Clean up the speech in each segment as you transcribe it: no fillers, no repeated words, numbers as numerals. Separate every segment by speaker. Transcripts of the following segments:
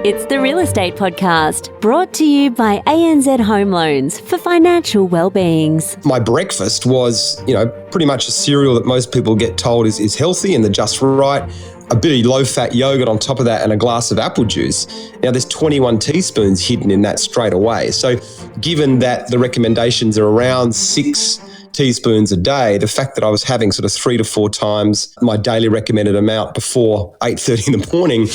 Speaker 1: It's the Real Estate Podcast, brought to you by ANZ Home Loans for financial well-beings.
Speaker 2: My breakfast was, pretty much a cereal that most people get told is healthy and the just right. A bit of low-fat yogurt on top of that and a glass of apple juice. Now, there's 21 teaspoons hidden in that straight away. So given that the recommendations are around 6 teaspoons a day, the fact that I was having sort of 3 to 4 times my daily recommended amount before 8:30 in the morning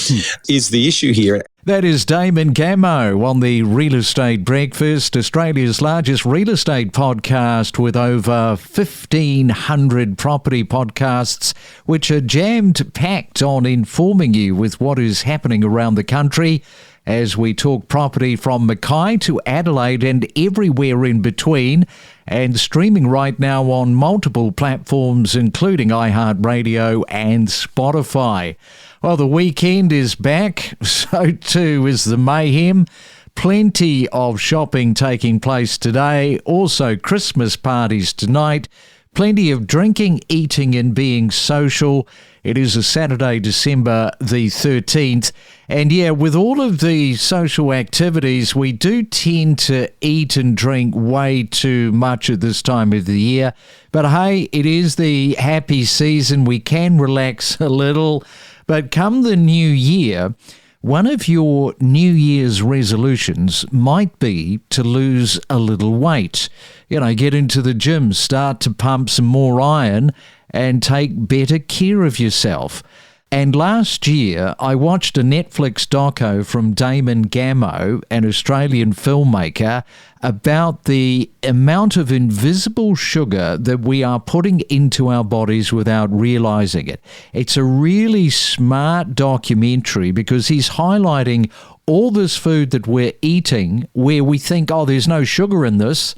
Speaker 2: is the issue here.
Speaker 3: That is Damon on the Real Estate Breakfast, Australia's largest real estate podcast with over 1,500 property podcasts, which are jammed-packed on informing you with what is happening around the country as we talk property from Mackay to Adelaide and everywhere in between, and streaming right now on multiple platforms including iHeartRadio and Spotify. Well, the weekend is back, so too is the mayhem. Plenty of shopping taking place today, also Christmas parties tonight, plenty of drinking, eating and being social. It is a Saturday, December the 13th. And yeah, with all of the social activities, we do tend to eat and drink way too much at this time of the year. But hey, it is the happy season. We can relax a little. But come the new year, one of your New Year's resolutions might be to lose a little weight. Get into the gym, start to pump some more iron and take better care of yourself. And last year, I watched a Netflix doco from Damon, an Australian filmmaker, about the amount of invisible sugar that we are putting into our bodies without realising it. It's a really smart documentary because he's highlighting all this food that we're eating where we think, there's no sugar in this.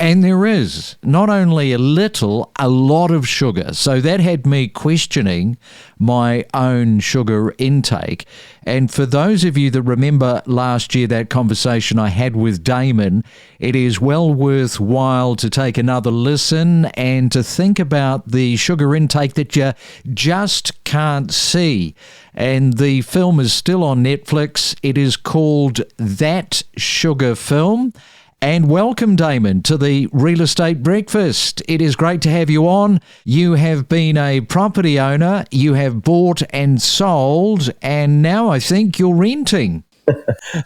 Speaker 3: And there is not only a lot of sugar. So that had me questioning my own sugar intake. And for those of you that remember last year, that conversation I had with Damon, it is well worthwhile to take another listen and to think about the sugar intake that you just can't see. And the film is still on Netflix. It is called That Sugar Film. And welcome, Damon, to the Real Estate Breakfast. It is great to have you on. You have been a property owner, you have bought and sold, and now I think you're renting.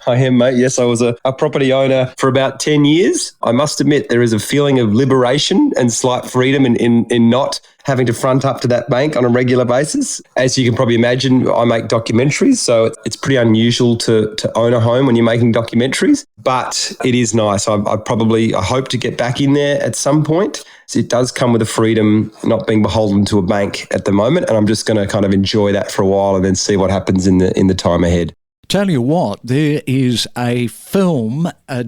Speaker 2: I am, mate. Yes, I was a property owner for about 10 years. I must admit there is a feeling of liberation and slight freedom in not having to front up to that bank on a regular basis. As you can probably imagine, I make documentaries, so it's pretty unusual to own a home when you're making documentaries, but it is nice. I hope to get back in there at some point. So it does come with the freedom, not being beholden to a bank at the moment, and I'm just going to kind of enjoy that for a while and then see what happens in the time ahead.
Speaker 3: Tell you what, there is a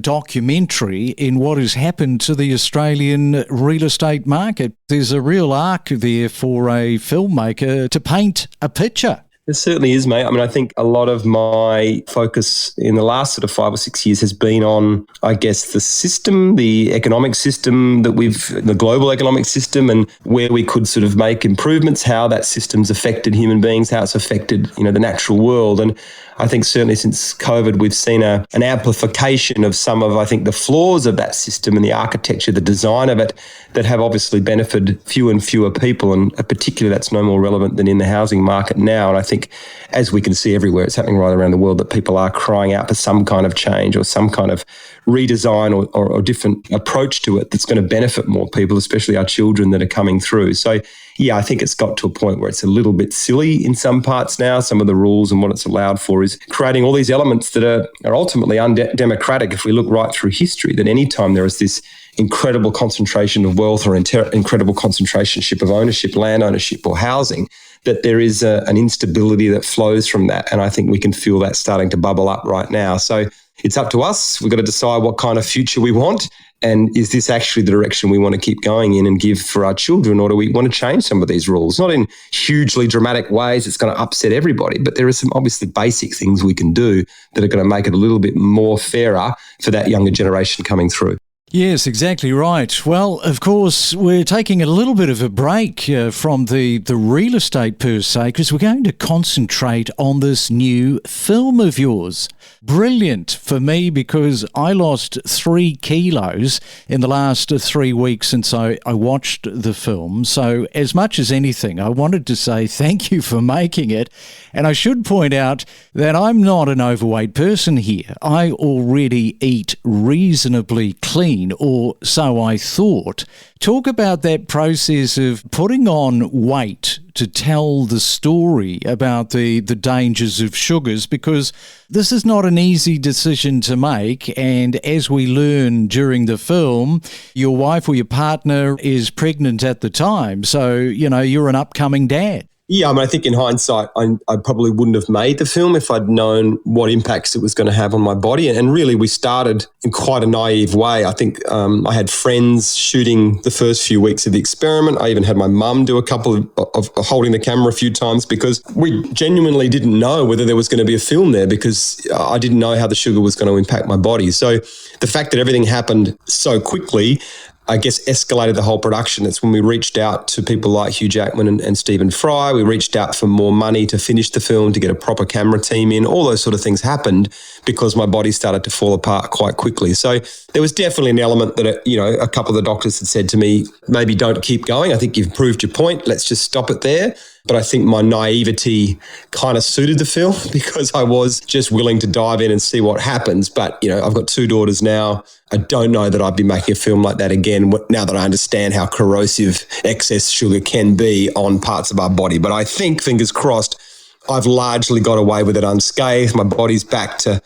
Speaker 3: documentary in what has happened to the Australian real estate market. There's a real arc there for a filmmaker to paint a picture.
Speaker 2: There certainly is, mate. I mean, I think a lot of my focus in the last sort of 5 or 6 years has been on, I guess, the system, the economic system the global economic system, and where we could sort of make improvements, how that system's affected human beings, how it's affected, the natural world. And I think certainly since COVID, we've seen an amplification of some of, I think, the flaws of that system and the architecture, the design of it, that have obviously benefited fewer and fewer people. And particularly that's no more relevant than in the housing market now. And I think, as we can see everywhere, it's happening right around the world, that people are crying out for some kind of change or some kind of redesign or different approach to it that's going to benefit more people, especially our children that are coming through. So yeah, I think it's got to a point where it's a little bit silly in some parts now. Some of the rules and what it's allowed for is creating all these elements that are ultimately undemocratic. If we look right through history, that any time there is this incredible concentration of wealth or incredible concentration of ownership, land ownership or housing, that there is an instability that flows from that. And I think we can feel that starting to bubble up right now. So it's up to us. We've got to decide what kind of future we want. And is this actually the direction we want to keep going in and give for our children? Or do we want to change some of these rules? Not in hugely dramatic ways. It's going to upset everybody. But there are some obviously basic things we can do that are going to make it a little bit more fairer for that younger generation coming through.
Speaker 3: Yes, exactly right. Well, of course, we're taking a little bit of a break from the real estate per se, because we're going to concentrate on this new film of yours. Brilliant for me, because I lost 3 kilos in the last 3 weeks since I watched the film. So as much as anything, I wanted to say thank you for making it. And I should point out that I'm not an overweight person here. I already eat reasonably clean, or so I thought. Talk about that process of putting on weight to tell the story about the dangers of sugars, because this is not an easy decision to make. And as we learn during the film, your wife or your partner is pregnant at the time. So, you're an upcoming dad.
Speaker 2: Yeah, I think in hindsight, I probably wouldn't have made the film if I'd known what impacts it was going to have on my body. And really, we started in quite a naive way. I think I had friends shooting the first few weeks of the experiment. I even had my mum do a couple of holding the camera a few times, because we genuinely didn't know whether there was going to be a film there, because I didn't know how the sugar was going to impact my body. So the fact that everything happened so quickly, I guess, escalated the whole production. It's when we reached out to people like Hugh Jackman and Stephen Fry. We reached out for more money to finish the film, to get a proper camera team in. All those sort of things happened because my body started to fall apart quite quickly. So there was definitely an element that, a couple of the doctors had said to me, maybe don't keep going. I think you've proved your point. Let's just stop it there. But I think my naivety kind of suited the film, because I was just willing to dive in and see what happens. But, I've got 2 daughters now. I don't know that I'd be making a film like that again now that I understand how corrosive excess sugar can be on parts of our body. But I think, fingers crossed, I've largely got away with it unscathed. My body's back to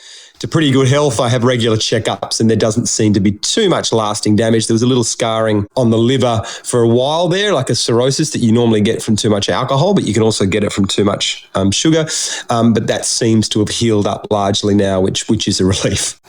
Speaker 2: pretty good health. I have regular checkups, and there doesn't seem to be too much lasting damage. There was a little scarring on the liver for a while there, like a cirrhosis that you normally get from too much alcohol, but you can also get it from too much sugar. But that seems to have healed up largely now, which is a relief.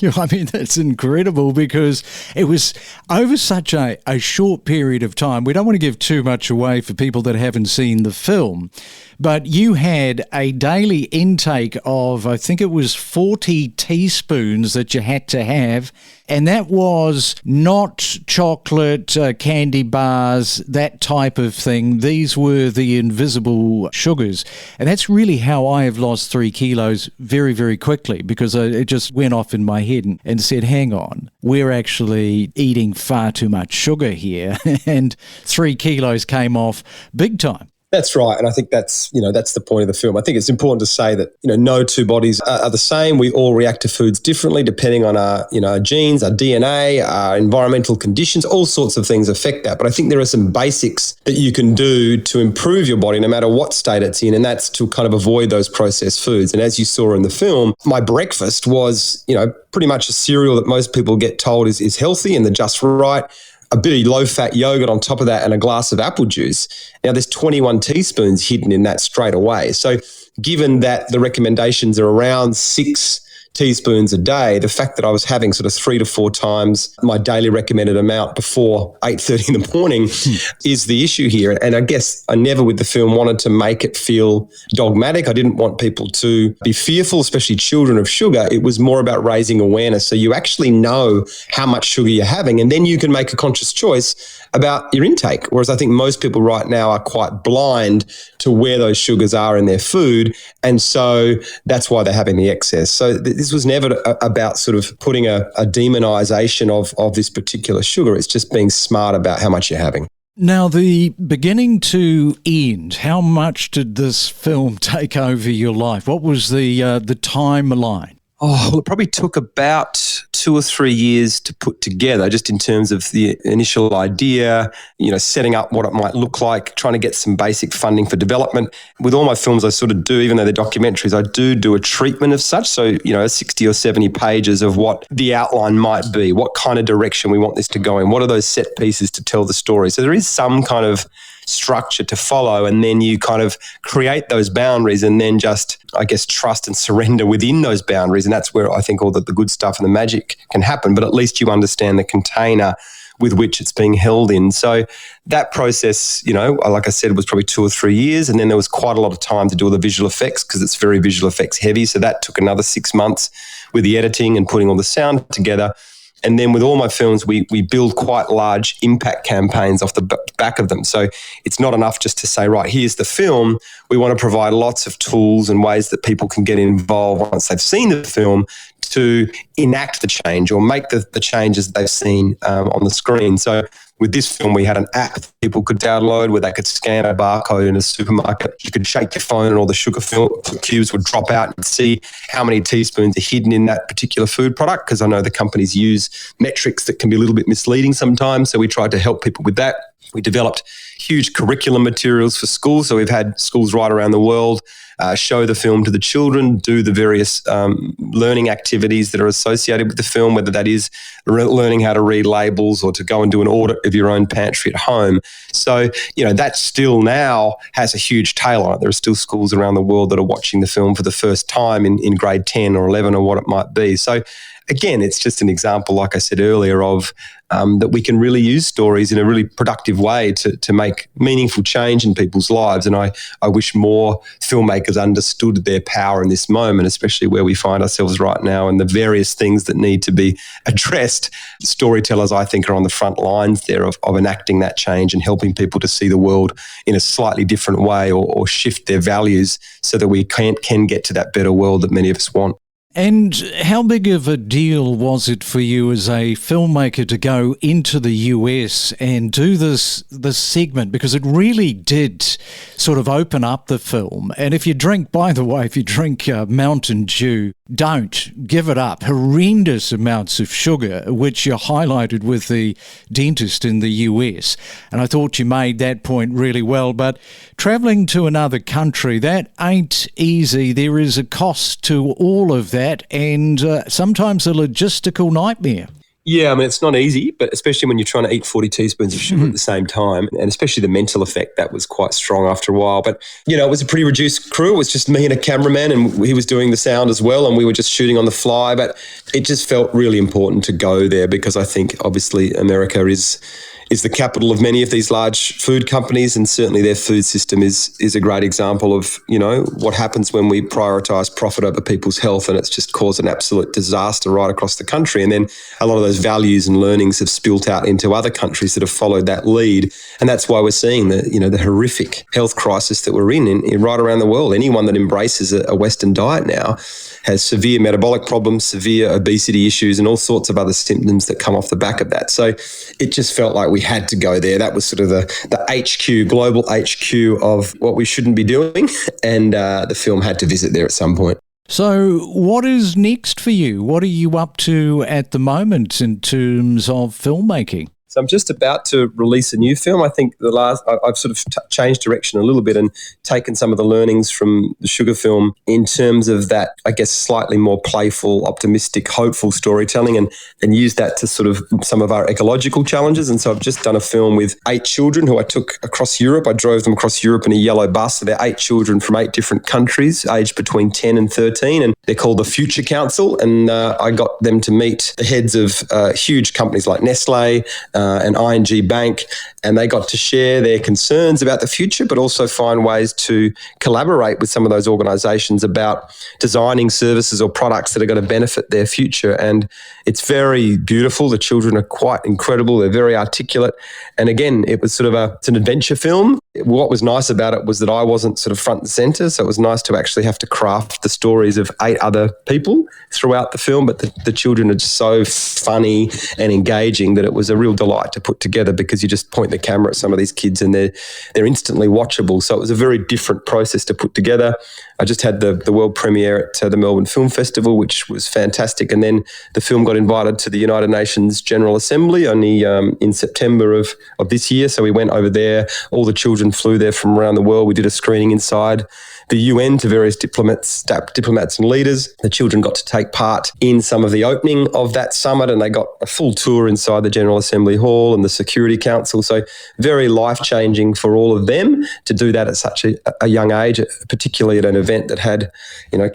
Speaker 3: That's incredible, because it was over such a short period of time. We don't want to give too much away for people that haven't seen the film, but you had a daily intake of, I think it was 40 teaspoons that you had to have, and that was not chocolate, candy bars, that type of thing. These were the invisible sugars. And that's really how I have lost 3 kilos very, very quickly, because it just went off in my head and said, hang on, we're actually eating far too much sugar here. And 3 kilos came off big time.
Speaker 2: That's right. And I think that's the point of the film. I think it's important to say that, no 2 bodies are the same. We all react to foods differently depending on our genes, our DNA, our environmental conditions. All sorts of things affect that. But I think there are some basics that you can do to improve your body no matter what state it's in. And that's to kind of avoid those processed foods. And as you saw in the film, my breakfast was, pretty much a cereal that most people get told is healthy and the just right. A bit of low-fat yogurt on top of that and a glass of apple juice. Now, there's 21 teaspoons hidden in that straight away. So given that the recommendations are around 6 teaspoons a day, the fact that I was having sort of 3 to 4 times my daily recommended amount before 8:30 in the morning is the issue here. And I guess I never with the film wanted to make it feel dogmatic. I didn't want people to be fearful, especially children, of sugar. It was more about raising awareness so you actually know how much sugar you're having, and then you can make a conscious choice about your intake. Whereas I think most people right now are quite blind to where those sugars are in their food. And so that's why they're having the excess. So this was never about sort of putting a demonization of this particular sugar. It's just being smart about how much you're having.
Speaker 3: Now, the beginning to end, how much did this film take over your life? What was the timeline?
Speaker 2: Oh, well, it probably took about 2 or 3 years to put together, just in terms of the initial idea, setting up what it might look like, trying to get some basic funding for development. With all my films, I sort of do, even though they're documentaries, I do a treatment of such. So, 60 or 70 pages of what the outline might be, what kind of direction we want this to go in, what are those set pieces to tell the story. So there is some kind of structure to follow, and then you kind of create those boundaries and then just, I guess, trust and surrender within those boundaries. And that's where I think all the good stuff and the magic can happen. But at least you understand the container with which it's being held in. So that process, like I said, was probably 2 or 3 years. And then there was quite a lot of time to do all the visual effects because it's very visual effects heavy. So that took another 6 months with the editing and putting all the sound together. And then with all my films, we build quite large impact campaigns off the back of them. So it's not enough just to say, right, here's the film. We want to provide lots of tools and ways that people can get involved once they've seen the film to enact the change or make the changes they've seen on the screen. So with this film, we had an app people could download where they could scan a barcode in a supermarket. You could shake your phone and all the sugar cubes would drop out and see how many teaspoons are hidden in that particular food product, because I know the companies use metrics that can be a little bit misleading sometimes. So we tried to help people with that. We developed huge curriculum materials for schools. So we've had schools right around the world show the film to the children, do the various learning activities that are associated with the film, whether that is learning how to read labels or to go and do an audit of your own pantry at home. So, that still now has a huge tail on it. There are still schools around the world that are watching the film for the first time in grade 10 or 11 or what it might be. So, again, it's just an example, like I said earlier, of that we can really use stories in a really productive way to make meaningful change in people's lives. And I wish more filmmakers understood their power in this moment, especially where we find ourselves right now and the various things that need to be addressed. Storytellers, I think, are on the front lines there of enacting that change and helping people to see the world in a slightly different way or shift their values so that we can get to that better world that many of us want.
Speaker 3: And how big of a deal was it for you as a filmmaker to go into the US and do this segment? Because it really did sort of open up the film. And if you drink Mountain Dew, don't give it up. Horrendous amounts of sugar, which you highlighted with the dentist in the US. And I thought you made that point really well. But travelling to another country, that ain't easy. There is a cost to all of that, and sometimes a logistical nightmare.
Speaker 2: Yeah, I mean, it's not easy, but especially when you're trying to eat 40 teaspoons of sugar at the same time, and especially the mental effect, that was quite strong after a while. But, it was a pretty reduced crew. It was just me and a cameraman, and he was doing the sound as well, and we were just shooting on the fly. But it just felt really important to go there because I think, obviously, America is the capital of many of these large food companies, and certainly their food system is a great example of, what happens when we prioritise profit over people's health, and it's just caused an absolute disaster right across the country. And then a lot of those values and learnings have spilt out into other countries that have followed that lead. And that's why we're seeing the horrific health crisis that we're in right around the world. Anyone that embraces a Western diet now has severe metabolic problems, severe obesity issues, and all sorts of other symptoms that come off the back of that. So it just felt like we had to go there. That was sort of the HQ, global HQ of what we shouldn't be doing. And the film had to visit there at some point.
Speaker 3: So what is next for you? What are you up to at the moment in terms of filmmaking?
Speaker 2: So I'm just about to release a new film. I think I've sort of changed direction a little bit and taken some of the learnings from the sugar film in terms of that, I guess, slightly more playful, optimistic, hopeful storytelling and use that to sort of some of our ecological challenges. And so I've just done a film with 8 children who I took across Europe. I drove them across Europe in a yellow bus. So they're 8 children from 8 different countries, aged between 10 and 13. And they're called the Future Council. And I got them to meet the heads of huge companies like Nestle, and ING Bank, and they got to share their concerns about the future, but also find ways to collaborate with some of those organisations about designing services or products that are going to benefit their future. And it's very beautiful. The children are quite incredible. They're very articulate. And again, it was sort of it's an adventure film. What was nice about it was that I wasn't sort of front and centre, so it was nice to actually have to craft the stories of 8 other people throughout the film, but the children are just so funny and engaging that it was a real delight to put together, because you just point the camera at some of these kids and they're instantly watchable. So it was a very different process to put together. I just had the world premiere at the Melbourne Film Festival, which was fantastic, and then the film got invited to the United Nations General Assembly only in September of this year. So we went over there. All the children flew there from around the world. We did a screening inside the UN to various diplomats and leaders. The children got to take part in some of the opening of that summit, and they got a full tour inside the General Assembly Hall and the Security Council. So very life-changing for all of them to do that at such a young age, particularly at an event that had,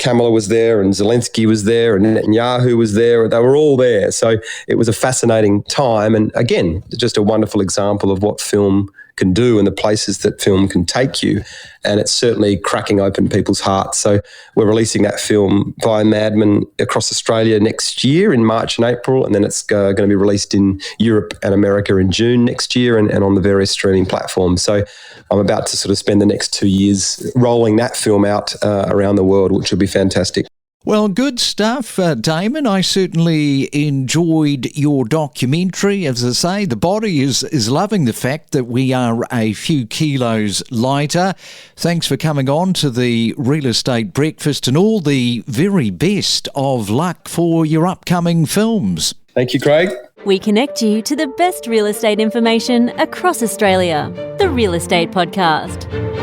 Speaker 2: Kamala was there and Zelensky was there and Netanyahu was there. They were all there. So it was a fascinating time. And again, just a wonderful example of what film can do and the places that film can take you. And it's certainly cracking open people's hearts. So we're releasing that film via Madman across Australia next year in March and April, and then it's going to be released in Europe and America in June next year and on the various streaming platforms. So I'm about to sort of spend the next 2 years rolling that film out around the world, which will be fantastic.
Speaker 3: Well, good stuff, Damon. I certainly enjoyed your documentary. As I say, the body is loving the fact that we are a few kilos lighter. Thanks for coming on to the Real Estate Breakfast, and all the very best of luck for your upcoming films.
Speaker 2: Thank you, Craig.
Speaker 1: We connect you to the best real estate information across Australia. The Real Estate Podcast.